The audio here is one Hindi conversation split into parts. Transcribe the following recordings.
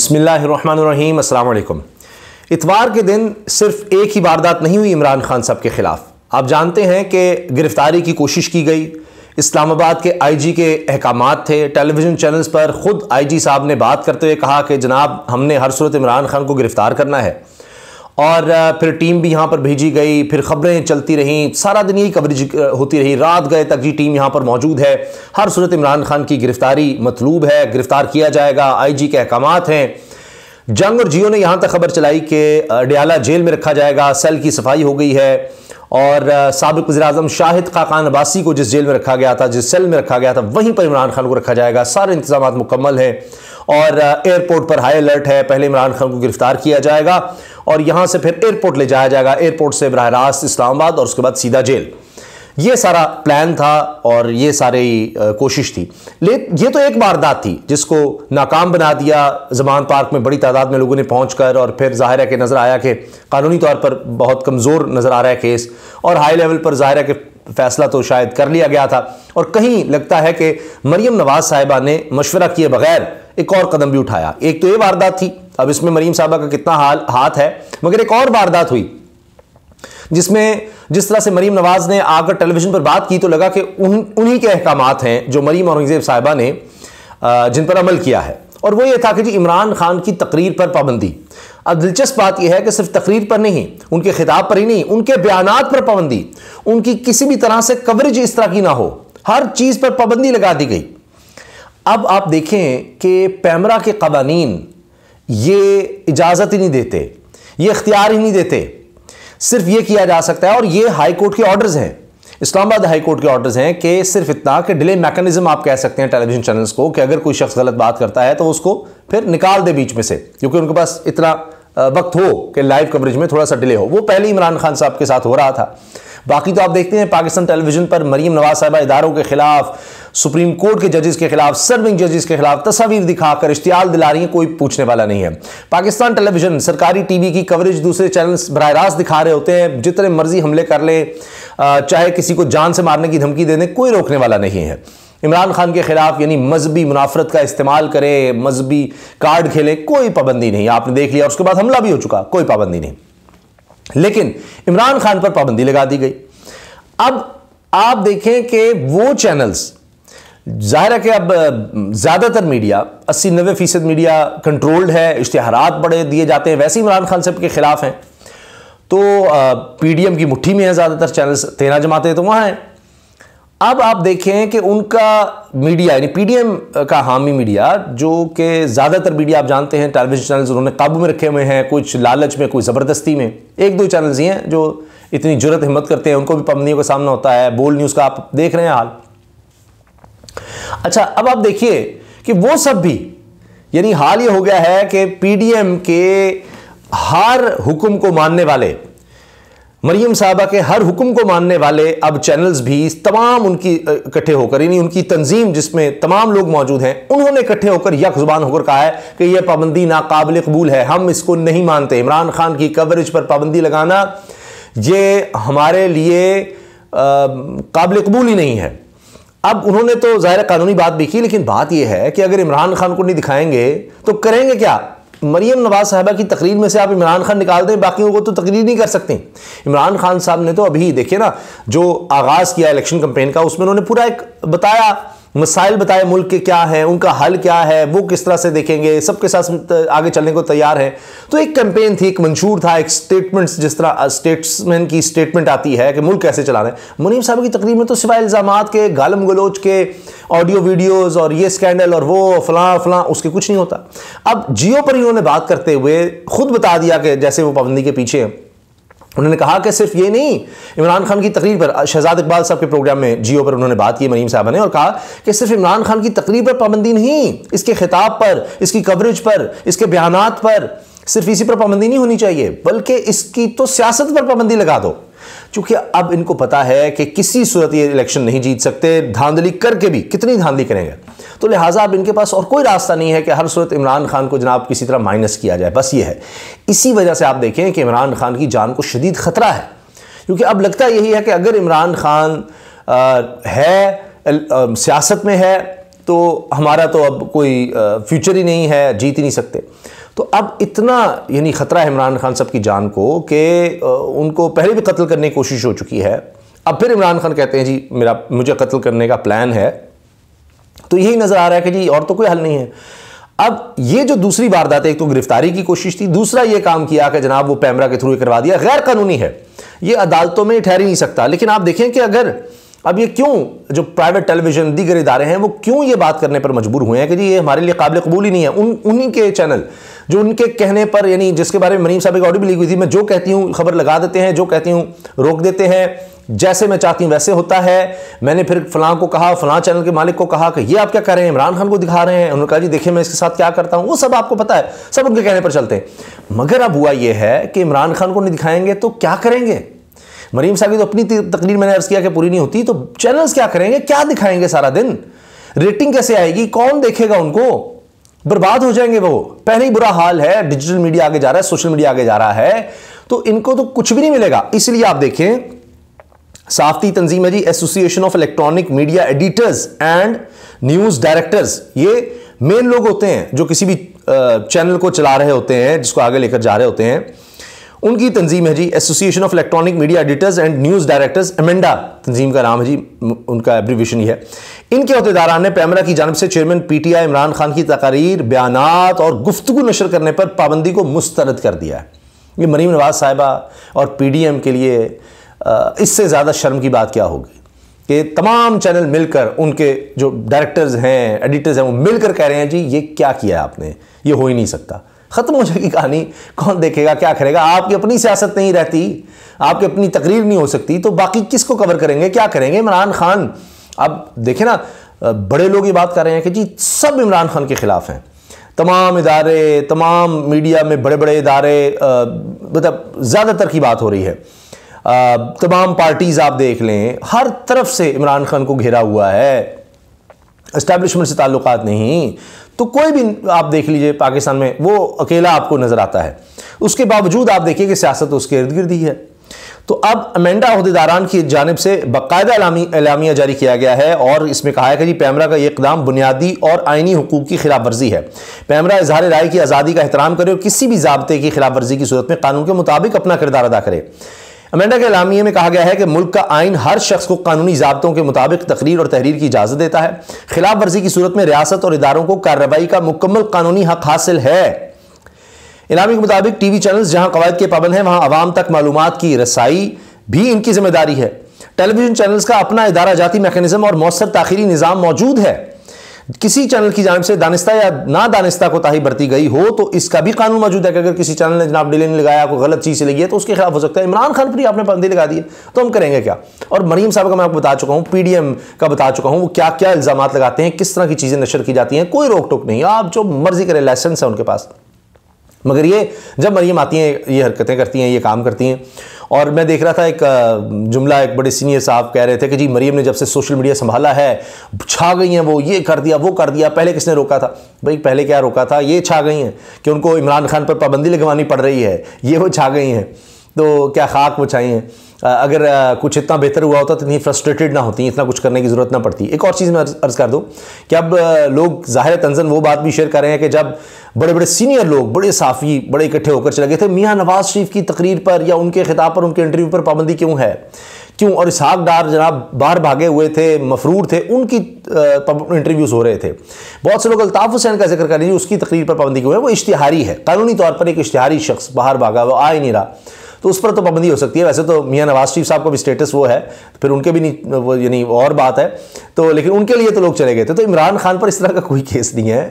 बिस्मिल्लाहिर्रहमानिर्रहीम, अस्सलाम वालेकुम। इतवार के दिन सिर्फ एक ही वारदात नहीं हुई इमरान खान साहब के खिलाफ। आप जानते हैं कि गिरफ्तारी की कोशिश की गई। इस्लामाबाद के आईजी के अहकामात थे। टेलीविज़न चैनल्स पर ख़ुद आईजी साहब ने बात करते हुए कहा कि जनाब हमने हर सूरत इमरान खान को गिरफ़्तार करना है। और फिर टीम भी यहाँ पर भेजी गई, फिर ख़बरें चलती रहीं, सारा दिन यही कवरेज होती रही, रात गए तक जी टीम यहाँ पर मौजूद है, हर सूरत इमरान खान की गिरफ़्तारी मतलूब है, गिरफ़्तार किया जाएगा, आईजी के अहकामात हैं। जंग और जियो ने यहाँ तक खबर चलाई कि अडयाला जेल में रखा जाएगा, सेल की सफाई हो गई है। और साबिक़ वज़ीर-ए-आज़म शाहिद खाकान अब्बासी को जिस जेल में रखा गया था, जिस सेल में रखा गया था, वहीं पर इमरान खान को रखा जाएगा। सारे इंतज़ामात मुकम्मल हैं और एयरपोर्ट पर हाई अलर्ट है। पहले इमरान खान को गिरफ़्तार किया जाएगा और यहाँ से फिर एयरपोर्ट ले जाया जाएगा, एयरपोर्ट से बराह रास्त इस्लामाबाद और उसके बाद सीधा जेल। ये सारा प्लान था और ये सारी कोशिश थी। ये तो एक वारदात थी जिसको नाकाम बना दिया। ज़मान पार्क में बड़ी तादाद में लोगों ने पहुंचकर, और फिर ज़ाहिर है कि नज़र आया कि कानूनी तौर पर बहुत कमज़ोर नज़र आ रहा है केस, और हाई लेवल पर ज़ाहिर है कि फ़ैसला तो शायद कर लिया गया था। और कहीं लगता है कि मरीम नवाज़ साहिबा ने मशवरा किए बगैर एक और कदम भी उठाया। एक तो ये वारदात थी, अब इसमें मरीम साहिबा का कितना हाथ है, मगर एक और वारदात हुई जिसमें जिस तरह से मरीम नवाज ने आकर टेलीविजन पर बात की तो लगा कि उन्हीं के अहकामात हैं जो मरीम औरंगज़ेब साहिबा ने जिन पर अमल किया है। और वो ये था कि जी इमरान खान की तकरीर पर पाबंदी। अब दिलचस्प बात यह है कि सिर्फ तकरीर पर नहीं, उनके खिताब पर ही नहीं, उनके बयानात पर पाबंदी, उनकी किसी भी तरह से कवरेज इस तरह की ना हो, हर चीज़ पर पाबंदी लगा दी गई। अब आप देखें कि पैमरा के कवानीन ये इजाज़त ही नहीं देते, ये इख्तियार ही नहीं देते। सिर्फ ये किया जा सकता है, और ये हाई कोर्ट के ऑर्डर्स हैं, इस्लामाबाद हाई कोर्ट के ऑर्डर्स हैं कि सिर्फ इतना कि डिले मैकेनिज्म आप कह सकते हैं टेलीविजन चैनल्स को कि अगर कोई शख्स गलत बात करता है तो उसको फिर निकाल दे बीच में से, क्योंकि उनके पास इतना वक्त हो कि लाइव कवरेज में थोड़ा सा डिले हो। वो पहले इमरान खान साहब के साथ हो रहा था। बाकी तो आप देखते हैं पाकिस्तान टेलीविजन पर मरीम नवाज साहिबा इदारों के खिलाफ, सुप्रीम कोर्ट के जजेस के खिलाफ, सर्विंग जजेस के खिलाफ तस्वीर दिखाकर इश्तियाल दिला रही है, कोई पूछने वाला नहीं है। पाकिस्तान टेलीविजन सरकारी टीवी की कवरेज दूसरे चैनल्स बराह रास्त दिखा रहे होते हैं, जितने मर्जी हमले कर ले, चाहे किसी को जान से मारने की धमकी दे दें, कोई रोकने वाला नहीं है। इमरान खान के खिलाफ यानी मजहबी मुनाफरत का इस्तेमाल करे, मजहबी कार्ड खेले, कोई पाबंदी नहीं। आपने देख लिया, उसके बाद हमला भी हो चुका, कोई पाबंदी नहीं। लेकिन इमरान खान पर पाबंदी लगा दी गई। अब आप देखें कि वो चैनल्स, जाहिर है कि अब ज़्यादातर मीडिया 80-90% मीडिया कंट्रोल्ड है, इश्तिहारात बड़े दिए जाते हैं, वैसे इमरान खान साहब के खिलाफ हैं। तो पीडीएम की मुट्ठी में है ज़्यादातर चैनल्स, 13 जमातें तो वहाँ हैं। अब आप देखें कि उनका मीडिया यानी पीडीएम का हामी मीडिया, जो कि ज़्यादातर मीडिया आप जानते हैं टेलीविजन चैनल्स उन्होंने काबू में रखे हुए हैं, कुछ लालच में, कुछ ज़बरदस्ती में। एक दो चैनल्स ही हैं जो इतनी जुर्रत हिम्मत करते हैं, उनको भी पाबंदियों का सामना होता है। बोल न्यूज़ का आप देख रहे हैं हाल। अच्छा, अब आप देखिए कि वो सब भी, यानी हाल ये हो गया है कि पीडीएम के हर हुक्म को मानने वाले, मरीम साहबा के हर हुक्म को मानने वाले अब चैनल्स भी तमाम उनकी इकट्ठे होकर, यानी उनकी तंजीम जिसमें तमाम लोग मौजूद हैं, उन्होंने इकट्ठे होकर यक जुबान होकर कहा है कि यह पाबंदी नाकाबिल कबूल है, हम इसको नहीं मानते। इमरान खान की कवरेज पर पाबंदी लगाना ये हमारे लिए काबिल कबूल ही नहीं है। अब उन्होंने तो ज़ाहिर कानूनी बात भी की, लेकिन बात यह है कि अगर इमरान खान को नहीं दिखाएंगे तो करेंगे क्या? मरीम नवाज साहिबा की तकरीर में से आप इमरान खान निकाल दें, बाकियों को तो तकरीर नहीं कर सकते। इमरान खान साहब ने तो अभी देखिए ना, जो आगाज़ किया इलेक्शन कैंपेन का, उसमें उन्होंने पूरा एक बताया, मसाइल बताए मुल्क के क्या हैं, उनका हल क्या है, वो किस तरह से देखेंगे, सबके साथ आगे चलने को तैयार है। तो एक कैंपेन थी, एक मंशूर था, एक स्टेटमेंट्स, जिस तरह स्टेट्समैन की स्टेटमेंट आती है कि मुल्क कैसे चलाना है। मरीम साहब की तकरीर में तो सिवाय इल्ज़ामात के, गालम गलोच के, ऑडियो वीडियोज़ और ये स्कैंडल और वो फलां फलां, उसके कुछ नहीं होता। अब जियो पर इन्होंने बात करते हुए खुद बता दिया कि जैसे वो पाबंदी के पीछे हैं। उन्होंने कहा कि सिर्फ ये नहीं, इमरान खान की तकरीर पर, शहजाद इकबाल साहब के प्रोग्राम में जियो पर उन्होंने बात की मरीम साहबा ने, और कहा कि सिर्फ इमरान खान की तकरीर पर पाबंदी नहीं, इसके खिताब पर, इसकी कवरेज पर, इसके बयानात पर, सिर्फ इसी पर पाबंदी नहीं होनी चाहिए, बल्कि इसकी तो सियासत पर पाबंदी लगा दो। चूंकि अब इनको पता है कि किसी सूरत ये इलेक्शन नहीं जीत सकते, धांधली करके भी कितनी धांधली करेंगे, तो लिहाजा अब इनके पास और कोई रास्ता नहीं है कि हर सूरत इमरान खान को जनाब किसी तरह माइनस किया जाए, बस ये है। इसी वजह से आप देखें कि इमरान खान की जान को शदीद खतरा है, क्योंकि अब लगता यही है कि अगर इमरान खान है सियासत में है तो हमारा तो अब कोई फ्यूचर ही नहीं है, जीत ही नहीं सकते। तो अब इतना यानी ख़तरा है इमरान खान साहब की जान को कि उनको पहले भी कत्ल करने की कोशिश हो चुकी है। अब फिर इमरान खान कहते हैं जी मुझे कत्ल करने का प्लान है। तो यही नज़र आ रहा है कि जी और तो कोई हल नहीं है। अब ये जो दूसरी वारदात है, एक तो गिरफ्तारी की कोशिश थी, दूसरा ये काम किया कि जनाब वो पैमरा के थ्रू करवा दिया, गैर कानूनी है, ये अदालतों में ठहर ही नहीं सकता। लेकिन आप देखें कि अगर अब ये क्यों जो प्राइवेट टेलीविजन दीगर इदारे हैं वो क्यों ये बात करने पर मजबूर हुए हैं कि जी ये हमारे लिए काबिल कबूल ही नहीं है। उन्हीं के चैनल जो उनके कहने पर, यानी जिसके बारे में मरीम साहब की ऑडियो भी ली हुई थी, मैं जो कहती हूँ खबर लगा देते हैं, जो कहती हूँ रोक देते हैं, जैसे मैं चाहती हूँ वैसे होता है। मैंने फिर फलां को कहा, फलां चैनल के मालिक को कहा कि ये आप क्या कर रहे हैं, इमरान खान को दिखा रहे हैं। उन्होंने कहा जी देखिए मैं इसके साथ क्या करता हूँ, वो सब आपको पता है, सब उनके कहने पर चलते हैं। मगर अब हुआ ये है कि इमरान खान को नहीं दिखाएंगे तो क्या करेंगे। मरीम साहब की तो अपनी तकरीर मैंने अर्ज किया कि पूरी नहीं होती, तो चैनल्स क्या करेंगे, क्या दिखाएंगे सारा दिन, रेटिंग कैसे आएगी, कौन देखेगा उनको, बर्बाद हो जाएंगे वो। पहले ही बुरा हाल है, डिजिटल मीडिया आगे जा रहा है, सोशल मीडिया आगे जा रहा है, तो इनको तो कुछ भी नहीं मिलेगा। इसलिए आप देखें साफ्ती तंजीम है जी, association of electronic media editors and news directors, ये मेन लोग होते हैं जो किसी भी चैनल को चला रहे होते हैं, जिसको आगे लेकर जा रहे होते हैं, उनकी तंजीम है जी, association of electronic media editors and news directors, एमेंडा तंजीम का नाम है जी, उनका एब्रीविएशन ही है। इनके अहदेदारान ने पैमरा की जानिब से चेयरमैन पीटीआई इमरान खान की तकारीर, बयानात और गुफ्तगू नशर करने पर पाबंदी को मुस्तरद कर दिया है। ये मरीम नवाज साहिबा और पीडीएम के लिए इससे ज़्यादा शर्म की बात क्या होगी कि तमाम चैनल मिलकर, उनके जो डायरेक्टर्स हैं, एडिटर्स हैं, वो मिलकर कह रहे हैं जी ये क्या किया आपने, ये हो ही नहीं सकता। ख़त्म हो जाएगी कहानी, कौन देखेगा, क्या करेगा। आपकी अपनी सियासत नहीं रहती, आपकी अपनी तकरीर नहीं हो सकती, तो बाकी किसको कवर करेंगे, क्या करेंगे। इमरान खान, अब देखें ना, बड़े लोग ये बात कर रहे हैं कि जी सब इमरान खान के ख़िलाफ़ हैं, तमाम इदारे, तमाम मीडिया में बड़े बड़े इदारे, मतलब ज़्यादातर की बात हो रही है, तमाम पार्टीज़ आप देख लें, हर तरफ से इमरान खान को घेरा हुआ है, एस्टैब्लिशमेंट से ताल्लुकात नहीं। तो कोई भी आप देख लीजिए पाकिस्तान में, वो अकेला आपको नज़र आता है। उसके बावजूद आप देखिए कि सियासत उसके इर्द गिर्द ही है। तो अब अमेंडा अहदेदारान की जानिब से बाकायदा एलामिया जारी किया गया है और इसमें कहा है कि जी पैमरा का ये इक़दाम बुनियादी और आइनी हुकूक की खिलाफ वर्जी है। पैमरा इजहार राय की आज़ादी का एहतराम करे और किसी भी ज़ाब्ते की खिलाफ वर्जी की सूरत में कानून के मुताबिक अपना किरदार अदा करे। अमेंडा के एलामिये में कहा गया है कि मुल्क का आइन हर शख्स को कानूनी ज़ाब्तों के मुताबिक तकरीर और तहरीर की इजाज़त देता है। खिलाफ वर्जी की सूरत में रियासत और इदारों को कार्रवाई का मुकम्मल कानूनी हक हासिल है। इलामी के मुताबिक टीवी चैनल्स जहां कवायद के पाबंद हैं, वहां आवाम तक मालूमात की रसाई भी इनकी जिम्मेदारी है। टेलीविजन चैनल्स का अपना इदारा जाती मैकेनिज्म और मौसर ताखीरी निज़ाम मौजूद है। किसी चैनल की जानिब से दानिस्ता या ना दानिस्ता कोताही बरती गई हो तो इसका भी कानून मौजूद है कि अगर किसी चैनल ने जनाब डिले नहीं लगाया, कोई गलत चीज़ से लगी है तो उसके खिलाफ हो सकता है। इमरान खान पर ही आपने पाबंदी लगा दी है तो हम करेंगे क्या। और मरीम साहब का मैं आपको बता चुका हूँ, पीडीएम का बता चुका हूँ, वो क्या क्या इल्ज़ाम लगाते हैं, किस तरह की चीज़ें नशर की जाती हैं, कोई रोक टोक नहीं, आप जो मर्जी करें, लाइसेंस है उनके पास। मगर ये जब मरीम आती हैं, ये हरकतें करती हैं, ये काम करती हैं। और मैं देख रहा था एक जुमला, एक बड़े सीनियर साहब कह रहे थे कि जी मरीम ने जब से सोशल मीडिया संभाला है छा गई हैं, वो ये कर दिया, वो कर दिया, पहले किसने रोका था। भाई पहले क्या रोका था, ये छा गई हैं कि उनको इमरान खान पर पाबंदी लगवानी पड़ रही है, ये वो छा गई हैं। तो क्या खाक वो छाई हैं। अगर कुछ इतना बेहतर हुआ होता तो इतनी फ्रस्ट्रेटेड ना होती, इतना कुछ करने की ज़रूरत ना पड़ती। एक और चीज़ मैं अर्ज़ कर दूँ कि अब लोग ज़ाहिर तंज़न वो बात भी शेयर कर रहे हैं कि जब बड़े बड़े सीनियर लोग, बड़े साफ़ी, बड़े इकट्ठे होकर चले गए थे, मियाँ नवाज़ शरीफ की तकरीर पर या उनके खिताब पर, उनके इंटरव्यू पर पाबंदी क्यों है, क्यों। और इसहाक डार जनाब बाहर भागे हुए थे, मफरूर थे, उनकी इंटरव्यूज़ हो रहे थे। बहुत से लोग अल्ताफ़ हुसैन का जिक्र कर लीजिए, उसकी तकरीर पर पाबंदी क्यों है, वो इश्तिहारी है, कानूनी तौर पर एक इश्तिहारी शख्स बाहर भागा, वो आ ही नहीं रहा, तो उस पर तो पाबंदी हो सकती है। वैसे तो मियाँ नवाज शरीफ साहब का भी स्टेटस वो है, फिर उनके भी नहीं, वो यानी और बात है। तो लेकिन उनके लिए तो लोग चले गए थे, तो इमरान खान पर इस तरह का कोई केस नहीं है।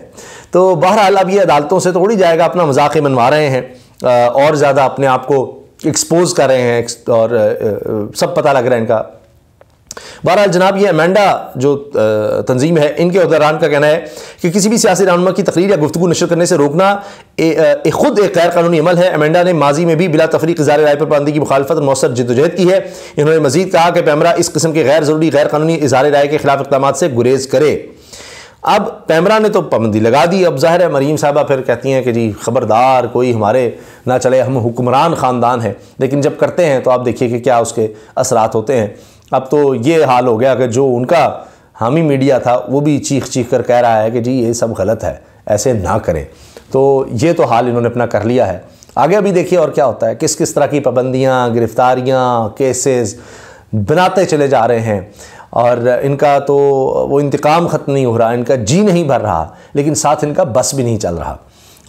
तो बहरहाल अब ये अदालतों से तो उड़ी जाएगा, अपना मजाक मनवा रहे हैं और ज़्यादा अपने आप को एक्सपोज कर रहे हैं और सब पता लग रहा है इनका। बहरहाल जनाब ये अमेंडा जो तंजीम है, इनके अहदेदारान का कहना है कि किसी भी सियासी रहनुमा की तकरीर या गुफ्तगू नशर करने से रोकना खुद एक गैर कानूनी अमल है। अमेंडा ने माजी में भी बिला तफरीक इज़हार राय पर पाबंदी की मुखालफत और मौसर जद्दोजहद की है। इन्होंने मजीद कहा कि पैमरा इस किस्म के गैर ज़रूरी गैर कानूनी इज़हार राय के खिलाफ इक़दाम से गुरेज करे। अब पैमरा ने तो पाबंदी लगा दी, अब ज़ाहिर है मरीम साहबा फिर कहती हैं कि जी ख़बरदार कोई हमारे ना चले, हम हुक्मरान ख़ानदान हैं। लेकिन जब करते हैं तो आप देखिए कि क्या उसके असरात होते हैं। अब तो ये हाल हो गया कि जो उनका हामी मीडिया था वो भी चीख चीख कर कह रहा है कि जी ये सब गलत है, ऐसे ना करें। तो ये तो हाल इन्होंने अपना कर लिया है। आगे अभी देखिए और क्या होता है, किस किस तरह की पाबंदियाँ, गिरफ्तारियाँ, केसेस बनाते चले जा रहे हैं और इनका तो वो इंतकाम ख़त्म नहीं हो रहा, इनका जी नहीं भर रहा, लेकिन साथ इनका बस भी नहीं चल रहा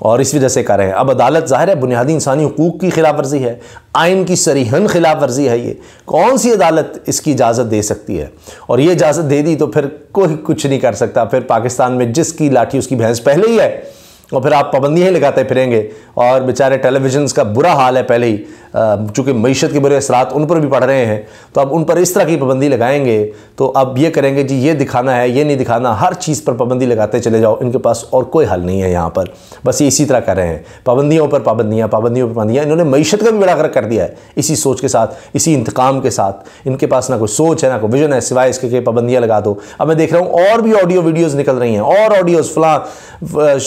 और इस वजह से कर रहे हैं। अब अदालत ज़ाहिर है बुनियादी इंसानी हुकूक की खिलाफ वर्जी है, आइन की सरीहन खिलाफ वर्जी है। ये कौन सी अदालत इसकी इजाज़त दे सकती है? और ये इजाज़त दे दी तो फिर कोई कुछ नहीं कर सकता। फिर पाकिस्तान में जिसकी लाठी उसकी भैंस पहले ही है और फिर आप पाबंदियाँ ही लगाते फिरेंगे और बेचारे टेलीविज़न का बुरा हाल है पहले ही, चूँकि मईशत के बुरे असरात उन पर भी पड़ रहे हैं, तो अब उन पर इस तरह की पाबंदी लगाएंगे तो अब ये करेंगे जी ये दिखाना है, ये नहीं दिखाना, हर चीज़ पर पाबंदी लगाते चले जाओ। इनके पास और कोई हल नहीं है यहाँ पर, बस ये इसी तरह कर रहे हैं, पाबंदियों पर पाबंदियाँ, पाबंदियों पर पाबंदियाँ। इन्होंने मईशत का भी बड़ा गर्क कर दिया है इसी सोच के साथ, इसी इंतकाम के साथ। इनके पास ना कोई सोच है ना कोई विजन है, सिवाय इसके कि पाबंदियाँ लगा दो। अब मैं देख रहा हूँ और भी ऑडियो वीडियोज़ निकल रही हैं, और ऑडियोज़ फ़लाँ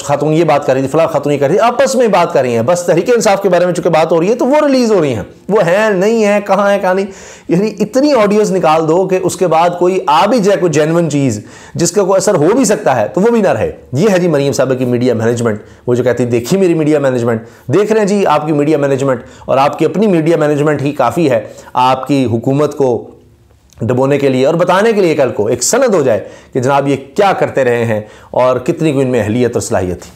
खातून ये बात कर रही थी, फ़लाँ खातून ये कर रही थी, आपस में बात कर रही हैं। बस तहरीक इंसाफ के बारे में चूँकि बात हो रही है तो वो रिलीज़ हो रही हैं, वो है नहीं है, कहाँ है कहाँ नहीं। यानी इतनी ऑडियोज़ निकाल दो कि उसके बाद कोई आ भी जाए कोई जेन्युइन चीज़ जिसका कोई असर हो भी सकता है तो वो भी ना रहे। ये है जी मरीम साहब की मीडिया मैनेजमेंट। वो जो कहती है देखिए मेरी मीडिया मैनेजमेंट, देख रहे हैं जी आपकी मीडिया मैनेजमेंट, और आपकी अपनी मीडिया मैनेजमेंट ही काफ़ी है आपकी हुकूमत को डबोने के लिए और बताने के लिए कल को एक सनद हो जाए कि जनाब ये क्या करते रहे हैं और कितनी को इनमें अहलियत और सलाहियत थी।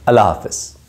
अल्लाह हाफ़िज़।